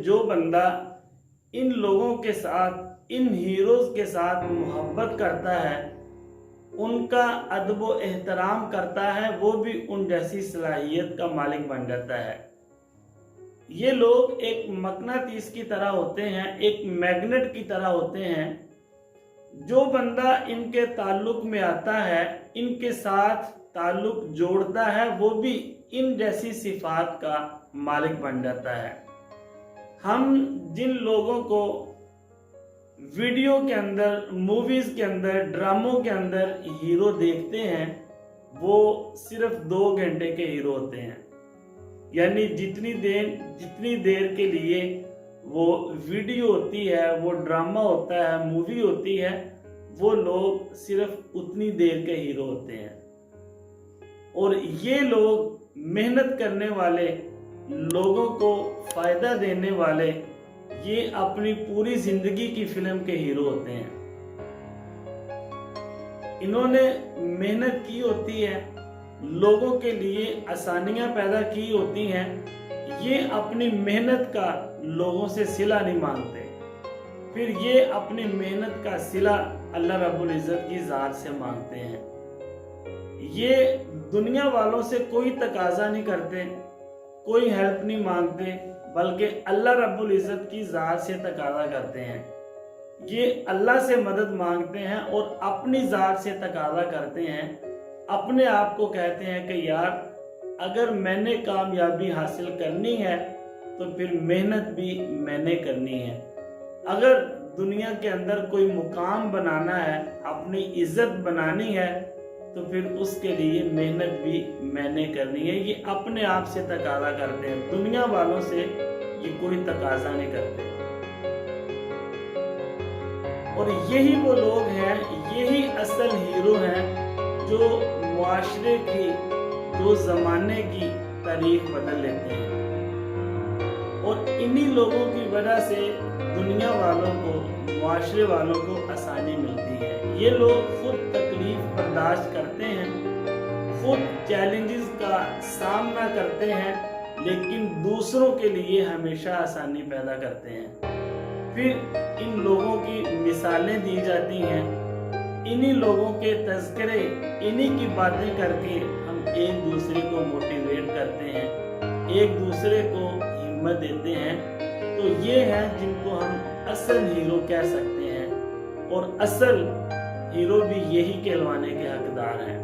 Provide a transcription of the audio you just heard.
جو بندہ ان لوگوں کے ساتھ، ان ہیروز کے ساتھ محبت کرتا ہے، ان کا ادب و احترام کرتا ہے، وہ بھی ان جیسی صلاحیت کا مالک بن جاتا ہے۔ یہ لوگ ایک مقناطیس کی طرح ہوتے ہیں، ایک میگنیٹ کی طرح ہوتے ہیں۔ جو بندہ ان کے تعلق میں آتا ہے، ان کے ساتھ تعلق جوڑتا ہے، وہ بھی ان جیسی صفات کا مالک بن جاتا ہے۔ ہم جن لوگوں کو ویڈیو کے اندر، موویز کے اندر، ڈراموں کے اندر ہیرو دیکھتے ہیں، وہ صرف 2 گھنٹے کے ہیرو ہوتے ہیں۔ یعنی جتنی دیر کے لیے وہ ویڈیو ہوتی ہے، وہ ڈرامہ ہوتا ہے، مووی ہوتی ہے، وہ لوگ صرف اتنی دیر کے ہیرو ہوتے ہیں۔ اور یہ لوگ محنت کرنے والے، لوگوں کو فائدہ دینے والے، یہ اپنی پوری زندگی کی فلم کے ہیرو ہوتے ہیں۔ انہوں نے محنت کی ہوتی ہے، لوگوں کے لیے آسانیاں پیدا کی ہوتی ہیں، یہ اپنی محنت کا لوگوں سے صلہ نہیں مانگتے، پھر یہ اپنی محنت کا صلہ اللہ رب العزت کی ذات سے مانگتے ہیں۔ یہ دنیا والوں سے کوئی تقاضا نہیں کرتے، کوئی ہیلپ نہیں مانگتے، بلکہ اللہ رب العزت کی ذات سے تقاضا کرتے ہیں۔ یہ اللہ سے مدد مانگتے ہیں اور اپنی ذات سے تقاضا کرتے ہیں، اپنے آپ کو کہتے ہیں کہ یار اگر میں نے کامیابی حاصل کرنی ہے تو پھر محنت بھی میں نے کرنی ہے۔ اگر دنیا کے اندر کوئی مقام بنانا ہے، اپنی عزت بنانی ہے، تو پھر اس کے لیے محنت بھی میں نے کرنی ہے۔ یہ اپنے آپ سے تقاضا کرتے ہیں، دنیا والوں سے یہ کوئی تقاضا نہیں کرتے۔ اور یہی وہ لوگ ہیں، یہی اصل ہیرو ہیں جو معاشرے کی، جو زمانے کی تاریخ بدل لیتے ہیں۔ اور انہی لوگوں کی وجہ سے دنیا والوں کو، معاشرے والوں کو آسانی ملتی ہے۔ یہ لوگ خود تکلیف برداشت کرتے ہیں، خود چیلنجز کا سامنا کرتے ہیں، لیکن دوسروں کے لیے ہمیشہ آسانی پیدا کرتے ہیں۔ پھر ان لوگوں کی مثالیں دی جاتی ہیں، انہی لوگوں کے تذکرے، انہی کی باتیں کر کے ہم ایک دوسرے کو موٹیویٹ کرتے ہیں، ایک دوسرے کو ہمت دیتے ہیں۔ تو یہ ہیں جن کو ہم اصل ہیرو کہہ سکتے ہیں، اور اصل ہیرو بھی یہی کہلوانے کے حقدار ہیں۔